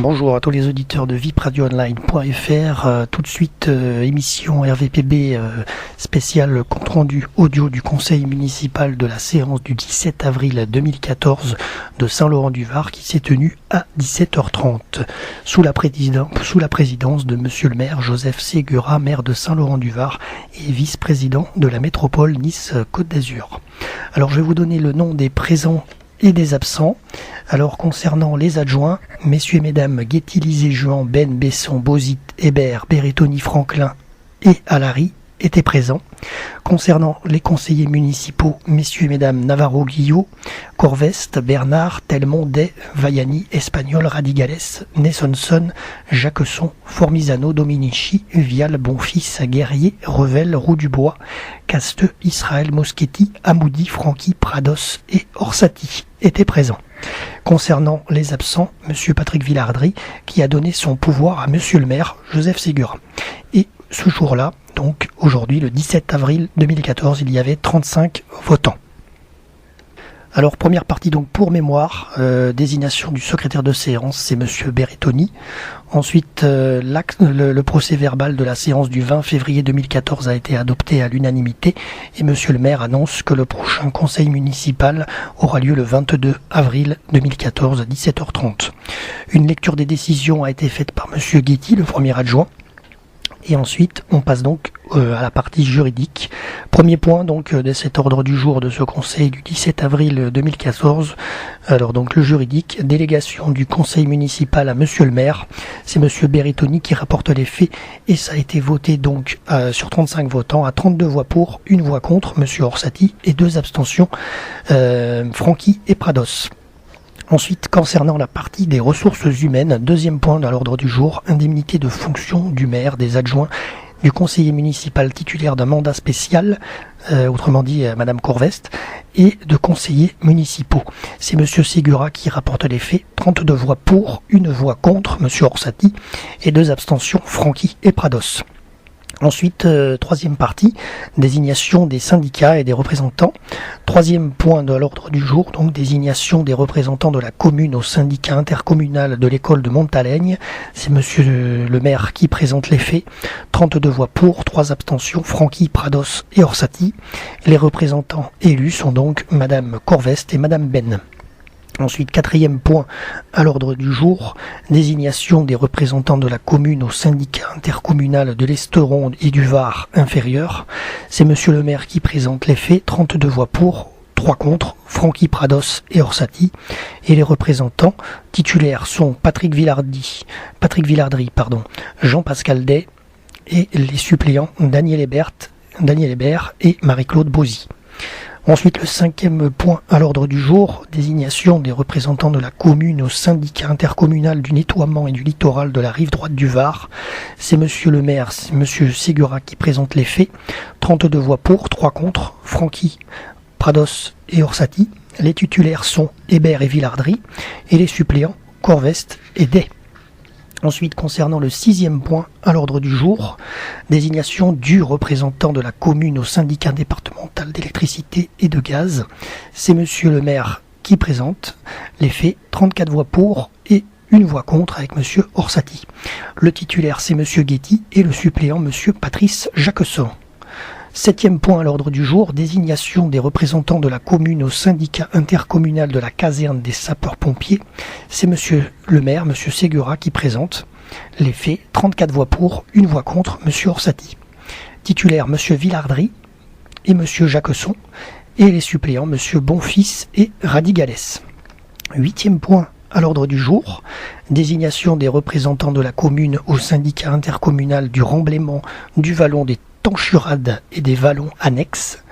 Bonjour à tous les auditeurs de vipradioonline.fr. Tout de suite, émission RVPB spéciale compte rendu audio du conseil municipal de la séance du 17 avril 2014 de Saint-Laurent-du-Var qui s'est tenue à 17h30 sous la présidence de monsieur le maire Joseph Ségura, maire de Saint-Laurent-du-Var et vice-président de la métropole Nice-Côte d'Azur. Alors je vais vous donner le nom des présents et des absents. Alors concernant les adjoints, messieurs et mesdames Guetti, Lisée, Juan, Ben, Besson, Bozit, Hébert, Berrettoni, Franklin et Alary étaient présents. Concernant les conseillers municipaux, messieurs et mesdames Navarro, Guillot, Corveste, Bernard, Telmont, Day, Vaiani, Espagnol, Radigales, Nessonson, Jacquesson, Formizano, Dominici, Vial, Bonfils, Guerrier, Revel, Roux-du-Bois, Casteux, Israël, Moschetti, Amoudi, Franqui, Prados et Orsatti étaient présents. Concernant les absents, monsieur Patrick Villardry, qui a donné son pouvoir à monsieur le maire Joseph Ségura. Et ce jour-là, donc aujourd'hui, le 17 avril 2014, il y avait 35 votants. Alors première partie donc pour mémoire, désignation du secrétaire de séance, c'est monsieur Berrettoni. Ensuite, le procès verbal de la séance du 20 février 2014 a été adopté à l'unanimité et monsieur le maire annonce que le prochain conseil municipal aura lieu le 22 avril 2014 à 17h30. Une lecture des décisions a été faite par monsieur Guetti, le premier adjoint. Et ensuite, on passe donc à la partie juridique. Premier point donc de cet ordre du jour de ce conseil du 17 avril 2014. Alors donc le juridique, délégation du conseil municipal à monsieur le maire. C'est monsieur Berrettoni qui rapporte les faits et ça a été voté donc sur 35 votants à 32 voix pour, 1 voix contre, monsieur Orsatti et 2 abstentions, Franqui et Prados. Ensuite, concernant la partie des ressources humaines, deuxième point dans l'ordre du jour, indemnité de fonction du maire, des adjoints, du conseiller municipal titulaire d'un mandat spécial, autrement dit madame Corveste, et de conseillers municipaux. C'est monsieur Ségura qui rapporte les faits, 32 voix pour, 1 voix contre, monsieur Orsatti, et 2 abstentions, Franqui et Prados. Ensuite, troisième partie, désignation des syndicats et des représentants. Troisième point de l'ordre du jour, donc désignation des représentants de la commune au syndicat intercommunal de l'école de Montaleigne. C'est monsieur le maire qui présente les faits. 32 voix pour, 3 abstentions, Franqui, Prados et Orsatti. Les représentants élus sont donc madame Corveste et madame Ben. Ensuite, quatrième point à l'ordre du jour, désignation des représentants de la commune au syndicat intercommunal de l'Estéron et du Var inférieur. C'est monsieur le maire qui présente les faits, 32 voix pour, 3 contre, Franqui, Prados et Orsatti. Et les représentants titulaires sont Patrick Villardry, Jean-Pascal Day et les suppléants Daniel Hébert et Marie-Claude Bozzi. Ensuite, le cinquième point à l'ordre du jour, désignation des représentants de la commune au syndicat intercommunal du nettoiement et du littoral de la rive droite du Var. C'est monsieur le maire, c'est monsieur Ségura qui présente les faits. 32 voix pour, 3 contre, Franqui, Prados et Orsatti. Les titulaires sont Hébert et Villardry et les suppléants Corveste et Day. Ensuite, concernant le sixième point à l'ordre du jour, désignation du représentant de la commune au syndicat départemental d'électricité et de gaz. C'est monsieur le maire qui présente les faits, 34 voix pour et 1 voix contre avec monsieur Orsatti. Le titulaire, c'est monsieur Guetti et le suppléant, monsieur Patrice Jacquesson. Septième point à l'ordre du jour, désignation des représentants de la commune au syndicat intercommunal de la caserne des sapeurs-pompiers. C'est monsieur le maire, monsieur Ségura, qui présente les faits, 34 voix pour, 1 voix contre, monsieur Orsatti. Titulaire, monsieur Villardry et monsieur Jacquesson, et les suppléants, monsieur Bonfils et Radigales. Huitième point à l'ordre du jour, désignation des représentants de la commune au syndicat intercommunal du remblaiement du vallon des Tanchurades et des vallons annexes.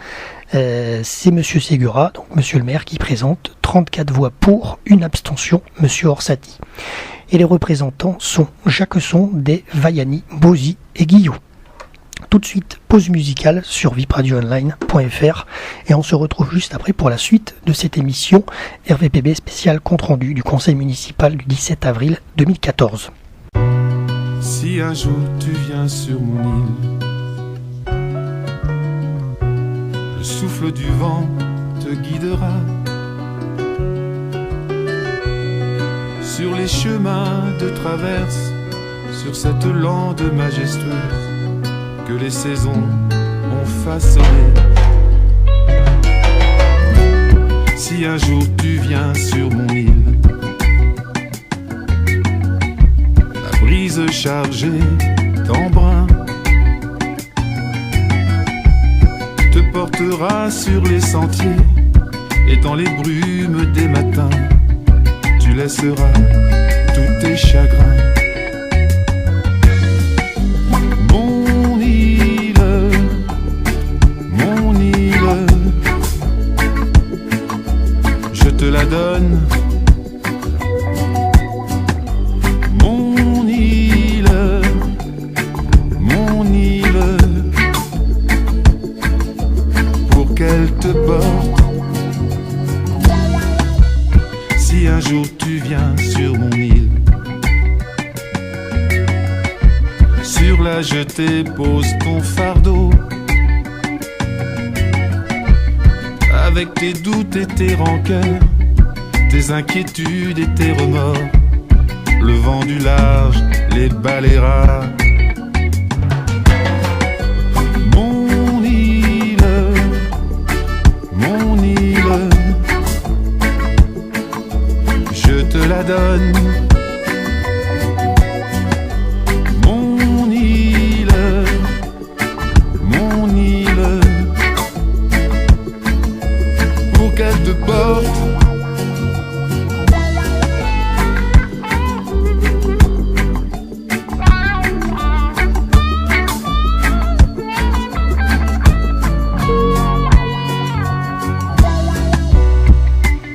C'est monsieur Ségura, donc monsieur le maire, qui présente 34 voix pour, 1 abstention, monsieur Orsatti. Et les représentants sont Jacquesson, Day, Vaiani, Bozzi et Guillot. Tout de suite, pause musicale sur vipradioonline.fr et on se retrouve juste après pour la suite de cette émission RVPB spécial compte rendu du conseil municipal du 17 avril 2014. Si un jour tu viens sur mon île, le souffle du vent te guidera. sur les chemins de traverse, sur cette lande majestueuse que les saisons ont façonnée. Si un jour tu viens sur mon île, la brise chargée d'embrun te portera sur les sentiers, et dans les brumes des matins tu laisseras tous tes chagrins. Mon île, je te la donne. Mon île, pour qu'elle te porte. Si un jour tu viens sur mon île, sur la jetée pose ton fardeau, avec tes doutes et tes rancœurs, tes inquiétudes et tes remords. Le vent du large les balayera. Mon île, je te la donne. Mon île, pour qu'elle te porte.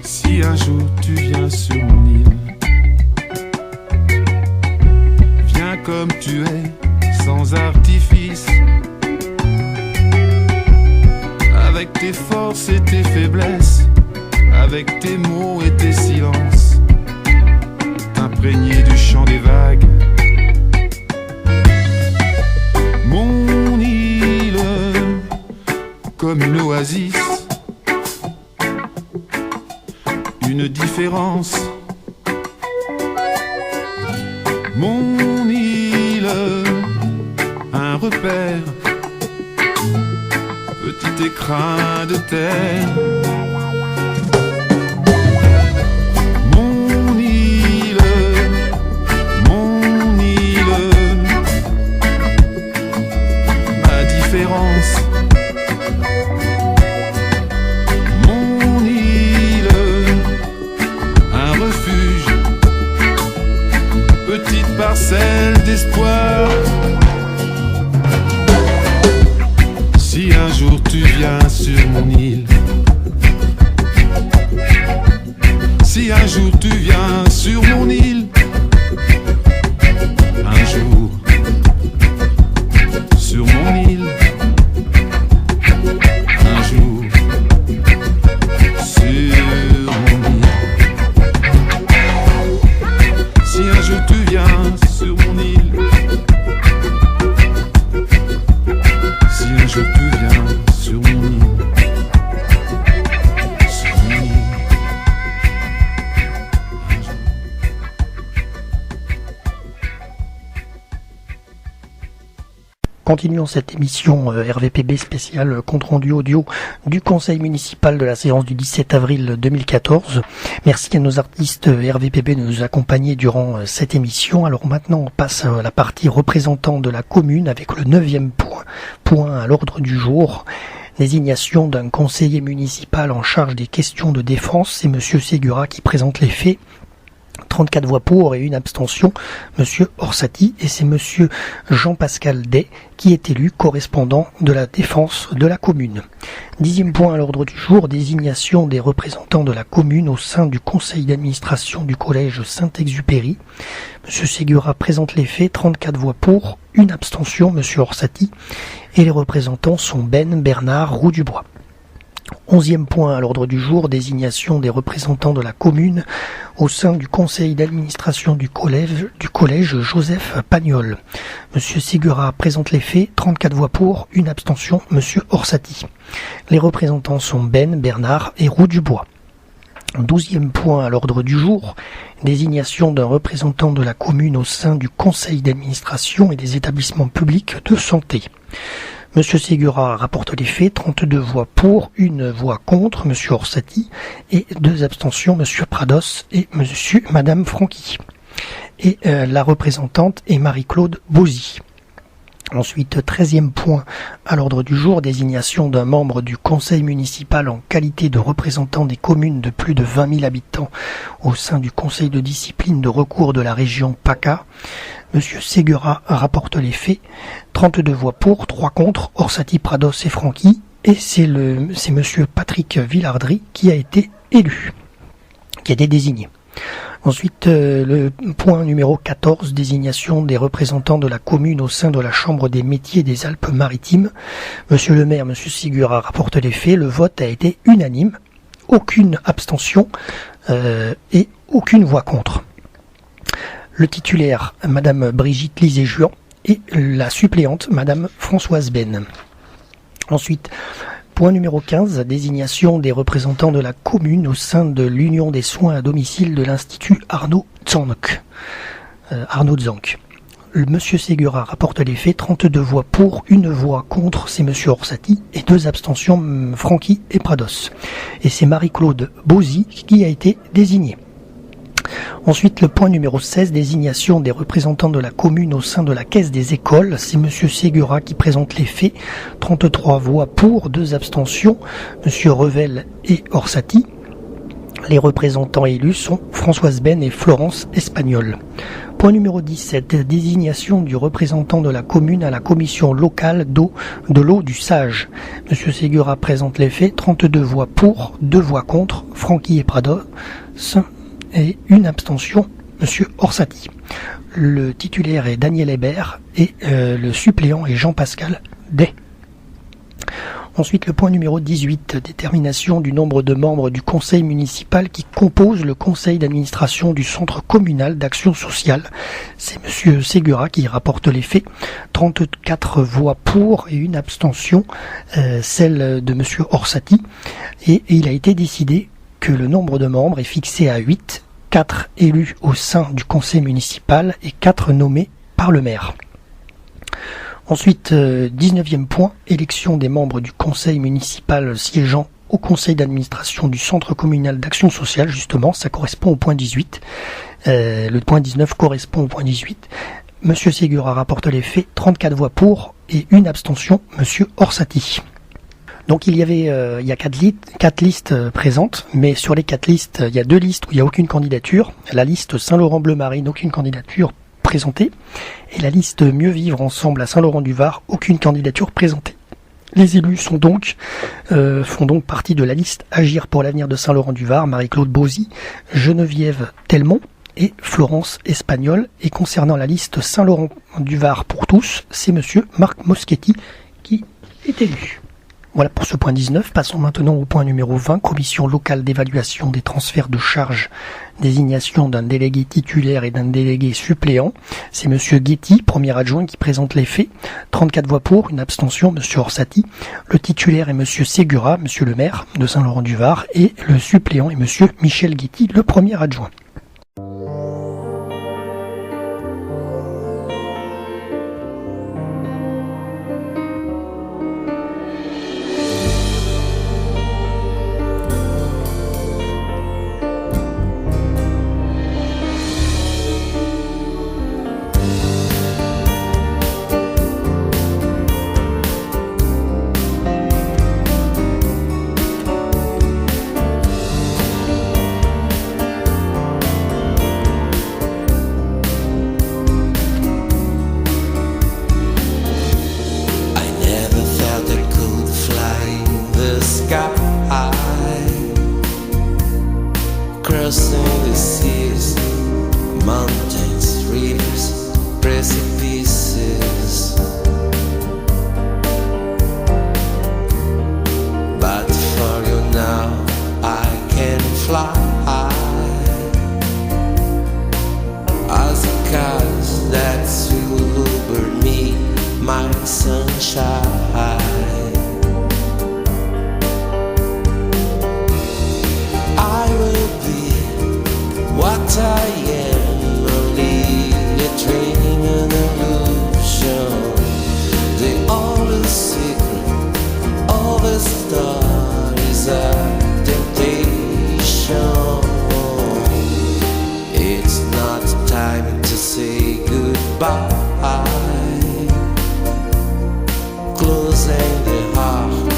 Si un jour tu viens sur mon île, viens comme tu es, sans artifice, avec tes forces et tes faiblesses, avec tes mots et tes silences, t'imprégner du chant des vagues. Mon île, comme une oasis, une différence. Mon île, un repère, petit écrin de terre. Mon île, ma différence. Mon île, un refuge, petite parcelle d'espoir. Si un jour tu viens sur mon île, si un jour tu viens sur mon île, un jour sur mon île, un jour sur mon île. Si un jour tu viens sur mon île, si un jour tu viens sur mon île, sur mon île, un jour. Continuons cette émission RVPB spéciale compte rendu audio du conseil municipal de la séance du 17 avril 2014. Merci à nos artistes RVPB de nous accompagner durant cette émission. Alors maintenant on passe à la partie représentant de la commune avec le 9e point à l'ordre du jour. Désignation d'un conseiller municipal en charge des questions de défense. C'est Monsieur Ségura qui présente les faits. 34 voix pour et une abstention, Monsieur Orsatti, et c'est Monsieur Jean-Pascal Day qui est élu correspondant de la défense de la commune. 10e point à l'ordre du jour, désignation des représentants de la commune au sein du conseil d'administration du collège Saint-Exupéry. Monsieur Ségura présente les faits, 34 voix pour, une abstention, Monsieur Orsatti, et les représentants sont Ben, Bernard, Roux Dubois. 11e point à l'ordre du jour, désignation des représentants de la commune au sein du conseil d'administration du collège Joseph Pagnol. Monsieur Ségura présente les faits, 34 voix pour, une abstention, Monsieur Orsatti. Les représentants sont Ben, Bernard et Roux Dubois. 12e point à l'ordre du jour, désignation d'un représentant de la commune au sein du conseil d'administration et des établissements publics de santé. Monsieur Ségura rapporte les faits, 32 voix pour, 1 voix contre, Monsieur Orsatti, et 2 abstentions, Monsieur Prados et Madame Franqui. Et la représentante est Marie-Claude Bozy. Ensuite, 13e point à l'ordre du jour, désignation d'un membre du conseil municipal en qualité de représentant des communes de plus de 20 000 habitants au sein du conseil de discipline de recours de la région PACA. Monsieur Ségura rapporte les faits, 32 voix pour, 3 contre, Orsatti, Prados et Franqui, et c'est Monsieur Patrick Villardry qui a été élu, qui a été désigné. Ensuite, le point numéro 14, désignation des représentants de la commune au sein de la Chambre des métiers des Alpes-Maritimes. Monsieur le maire, Monsieur Ségura rapporte les faits. Le vote a été unanime, aucune abstention et aucune voix contre. Le titulaire, Madame Brigitte Lisée-Juan, et la suppléante, Madame Françoise Ben. Ensuite, point numéro 15, désignation des représentants de la commune au sein de l'Union des soins à domicile de l'Institut Arnaud Zanck. Monsieur Ségura rapporte les faits, 32 voix pour, 1 voix contre, c'est Monsieur Orsatti, et 2 abstentions, Franqui et Prados. Et c'est Marie-Claude Bozy qui a été désignée. Ensuite, le point numéro 16, désignation des représentants de la commune au sein de la caisse des écoles. C'est Monsieur Ségura qui présente les faits. 33 voix pour, 2 abstentions, Monsieur Revel et Orsatti. Les représentants élus sont Françoise Ben et Florence Espagnol. Point numéro 17, désignation du représentant de la commune à la commission locale de l'eau du Sage. Monsieur Ségura présente les faits. 32 voix pour, 2 voix contre, Franqui et Prados, et 1 abstention, Monsieur Orsatti. Le titulaire est Daniel Hébert et le suppléant est Jean-Pascal Day. Ensuite, le point numéro 18, détermination du nombre de membres du conseil municipal qui compose le conseil d'administration du centre communal d'action sociale. C'est Monsieur Ségura qui rapporte les faits. 34 voix pour et 1 abstention, celle de Monsieur Orsatti. Et il a été décidé que le nombre de membres est fixé à 8, 4 élus au sein du conseil municipal et 4 nommés par le maire. Ensuite, 19e point, élection des membres du conseil municipal siégeant au conseil d'administration du centre communal d'action sociale, justement, ça correspond au point 18. Le point 19 correspond au point 18. Monsieur Ségura rapporte les faits, 34 voix pour et 1 abstention, Monsieur Orsatti. Donc il y a 4 listes présentes, mais sur les 4 listes, il y a 2 listes où il n'y a aucune candidature. La liste Saint-Laurent-Bleu-Marine, aucune candidature présentée. Et la liste Mieux vivre ensemble à Saint-Laurent-du-Var, aucune candidature présentée. Les élus font donc partie de la liste Agir pour l'avenir de Saint-Laurent-du-Var, Marie-Claude Bozy, Geneviève Telmont et Florence Espagnol. Et concernant la liste Saint-Laurent-du-Var pour tous, c'est Monsieur Marc Moschetti qui est élu. Voilà pour ce point 19. Passons maintenant au point numéro 20, commission locale d'évaluation des transferts de charges, désignation d'un délégué titulaire et d'un délégué suppléant. C'est Monsieur Guetti, premier adjoint, qui présente les faits. 34 voix pour, 1 abstention, Monsieur Orsatti. Le titulaire est Monsieur Ségura, Monsieur le maire de Saint-Laurent-du-Var, et le suppléant est Monsieur Michel Guetti, le premier adjoint. start is a temptation. It's not time to say goodbye. Closing the heart,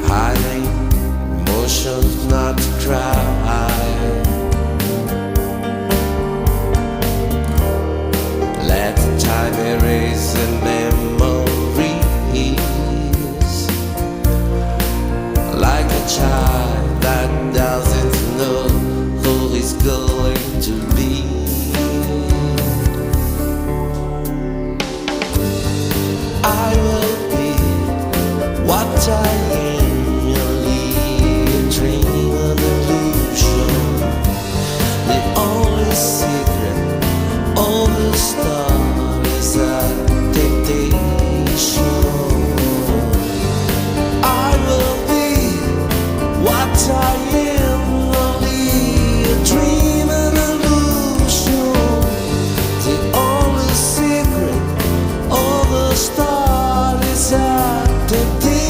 hiding emotions not to cry. Let time erase the memories, like a child that doesn't know who is going to be. I will be what I am, only a dream, an illusion. The only secret, all the stars is a temptation. I will be what I am, only a dream, an illusion. The only secret, all the stars is a temptation.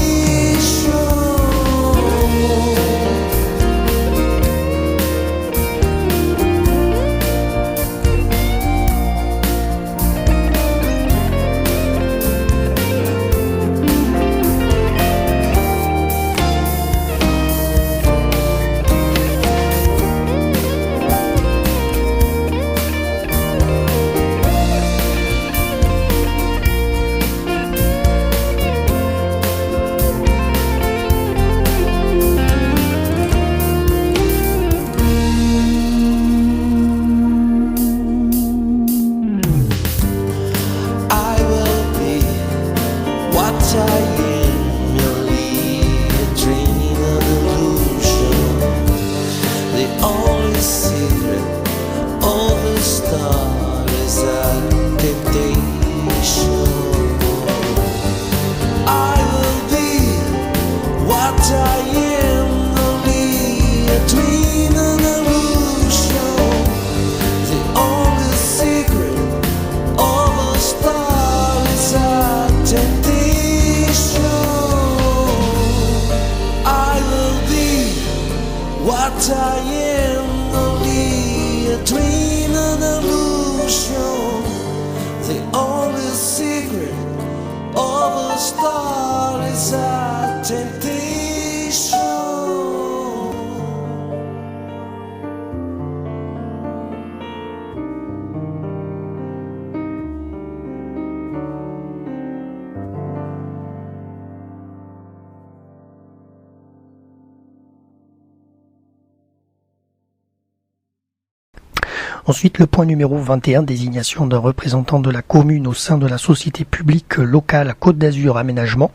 Ensuite, le point numéro 21, désignation d'un représentant de la commune au sein de la société publique locale Côte d'Azur Aménagement.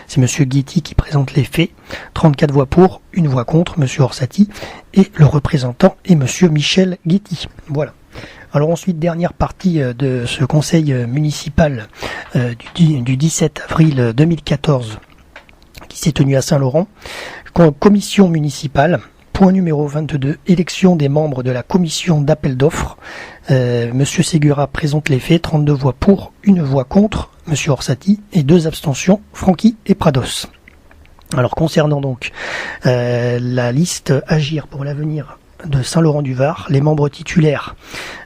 C'est Monsieur Guetti qui présente les faits. 34 voix pour, 1 voix contre, Monsieur Orsatti. Et le représentant est Monsieur Michel Guetti. Voilà. Alors ensuite, dernière partie de ce conseil municipal du 17 avril 2014 qui s'est tenu à Saint-Laurent. Commission municipale. Point numéro 22, élection des membres de la commission d'appel d'offres. Monsieur Segura présente les faits, 32 voix pour, 1 voix contre, Monsieur Orsatti, et 2 abstentions, Francky et Prados. Alors concernant donc la liste Agir pour l'avenir de Saint-Laurent-du-Var, les membres titulaires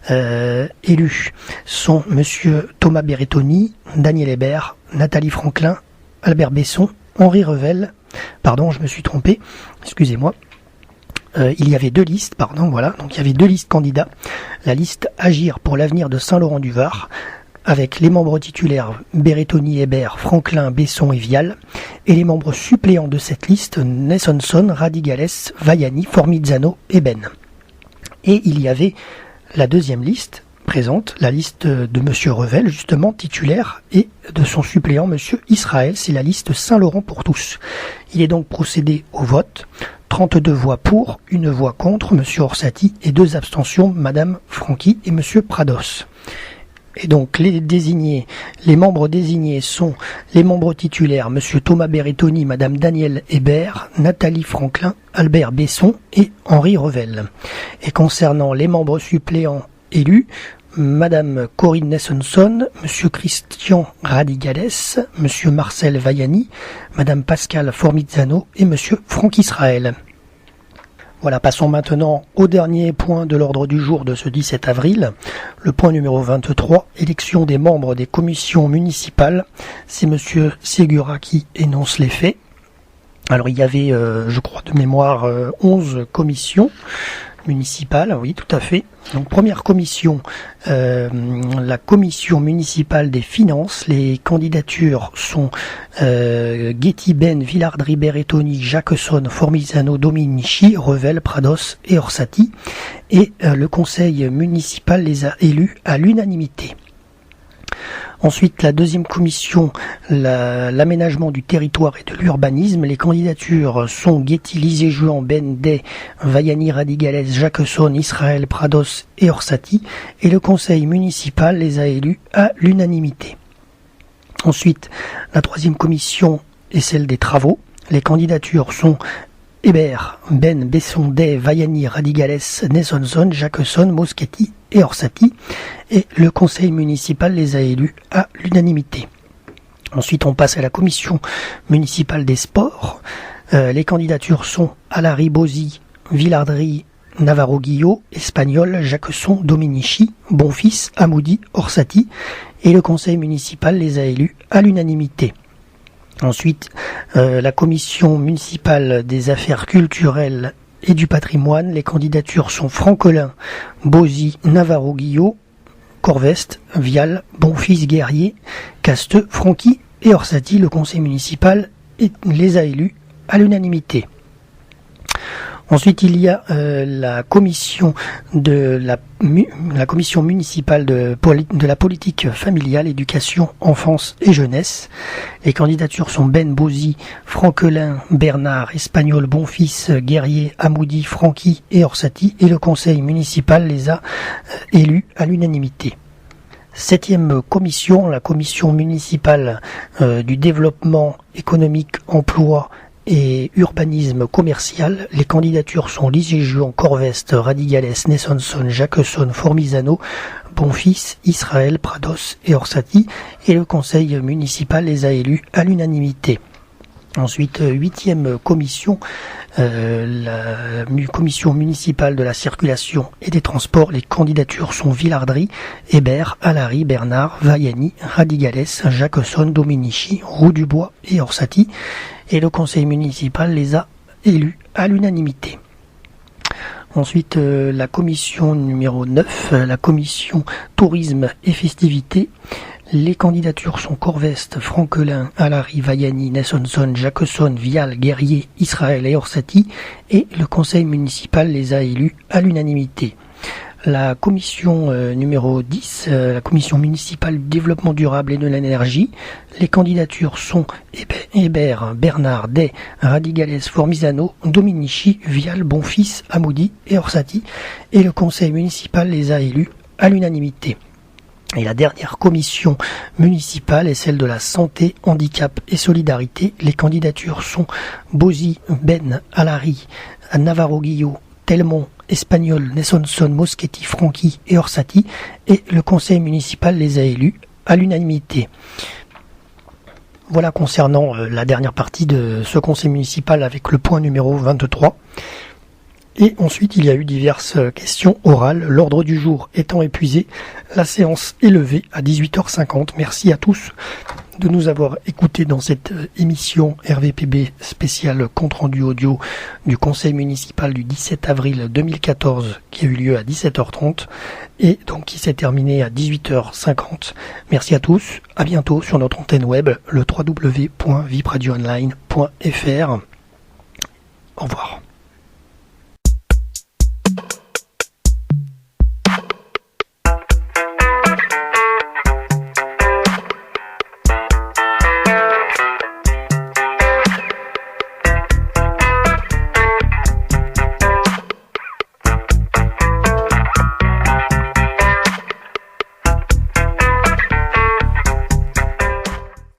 élus sont Monsieur Thomas Berrettoni, Daniel Hébert, Nathalie Franklin, Albert Besson, Henri Revel, pardon je me suis trompé, excusez-moi. Il y avait 2 listes, donc il y avait 2 listes candidats. La liste Agir pour l'avenir de Saint-Laurent-du-Var, avec les membres titulaires Berrettoni, Hébert, Franklin, Besson et Vial, et les membres suppléants de cette liste, Nessonson, Radigales, Vaiani, Formizzano et Ben. Et il y avait la deuxième liste présente, la liste de Monsieur Revel, justement, titulaire, et de son suppléant, Monsieur Israël, c'est la liste Saint-Laurent pour tous. Il est donc procédé au vote. 32 voix pour, 1 voix contre, Monsieur Orsatti, et 2 abstentions, Madame Francky et Monsieur Prados. Et donc les membres désignés sont les membres titulaires, Monsieur Thomas Berrettoni, Madame Daniel Hébert, Nathalie Franklin, Albert Besson et Henri Revel. Et concernant les membres suppléants élus, Madame Corinne Nessonson, Monsieur Christian Radigales, Monsieur Marcel Vaiani, Madame Pascal Formizzano et Monsieur Franck Israël. Voilà, passons maintenant au dernier point de l'ordre du jour de ce 17 avril. Le point numéro 23, élection des membres des commissions municipales. C'est Monsieur Segura qui énonce les faits. Alors il y avait, je crois de mémoire, 11 commissions municipale, oui, tout à fait. Donc première commission, la commission municipale des finances. Les candidatures sont Guetti, Ben, Villardri, Berrettoni, Jacquesson, Formisano, Dominici, Revel, Prados et Orsatti. Et le conseil municipal les a élus à l'unanimité. Ensuite, la deuxième commission, l'aménagement du territoire et de l'urbanisme. Les candidatures sont Guetti, Lisé-Juan, Ben, Day, Vaiani, Radigales, Jacquesson, Israël, Prados et Orsatti. Et le conseil municipal les a élus à l'unanimité. Ensuite, la troisième commission est celle des travaux. Les candidatures sont Hébert, Ben, Besson, Day, Vaiani, Radigales, Nessonson, Jacquesson, Moschetti et Orsatti, et le conseil municipal les a élus à l'unanimité. Ensuite, on passe à la commission municipale des sports. Les candidatures sont Alari, Bosi, Villardri, Navarro-Guillot, Espagnol, Jacquesson, Dominici, Bonfils, Amoudi, Orsatti, et le conseil municipal les a élus à l'unanimité. Ensuite, la commission municipale des affaires culturelles et du patrimoine. Les candidatures sont Francolin, Bosi, Navarro-Guillot, Corveste, Vial, Bonfils, Guerrier, Casteux, Franqui et Orsatti. Le conseil municipal les a élus à l'unanimité. Ensuite, il y a la commission la commission municipale de la politique familiale, éducation, enfance et jeunesse. Les candidatures sont Ben, Bosi, Franquelin, Bernard, Espagnol, Bonfils, Guerrier, Amoudi, Franqui et Orsatti, et le conseil municipal les a élus à l'unanimité. Septième commission, la commission municipale du développement économique, emploi et urbanisme commercial. Les candidatures sont Lisé-Juan, Corveste, Radigales, Nessonson, Jacquesson, Formisano, Bonfils, Israël, Prados et Orsatti, et le conseil municipal les a élus à l'unanimité. Ensuite, huitième commission, la commission municipale de la circulation et des transports. Les candidatures sont Villardri, Hébert, Alari, Bernard, Vaiani, Radigales, Jacquesson, Dominici, Roux-du-Bois et Orsatti, et le conseil municipal les a élus à l'unanimité. Ensuite, la commission numéro 9, la commission tourisme et festivités. Les candidatures sont Corveste, Franquelin, Alari, Vaiani, Nessonson, Jacquesson, Vial, Guerrier, Israël et Orsatti, et le conseil municipal les a élus à l'unanimité. La commission numéro 10, la commission municipale du développement durable et de l'énergie. Les candidatures sont Hébert, Bernard, Day, Radigales, Formisano, Dominici, Vial, Bonfils, Amoudi et Orsatti, et le conseil municipal les a élus à l'unanimité. Et la dernière commission municipale est celle de la santé, handicap et solidarité. Les candidatures sont Bosi, Ben, Alari, Navarro-Guillot, Telmont, Espagnol, Nessonson, Moschetti, Franqui et Orsatti, et le conseil municipal les a élus à l'unanimité. Voilà concernant la dernière partie de ce conseil municipal avec le point numéro 23. Et ensuite, il y a eu diverses questions orales. L'ordre du jour étant épuisé, la séance est levée à 18h50. Merci à tous de nous avoir écoutés dans cette émission RVPB spéciale compte-rendu audio du conseil municipal du 17 avril 2014 qui a eu lieu à 17h30 et donc qui s'est terminé à 18h50. Merci à tous, à bientôt sur notre antenne web, le www.vipradioonline.fr. Au revoir.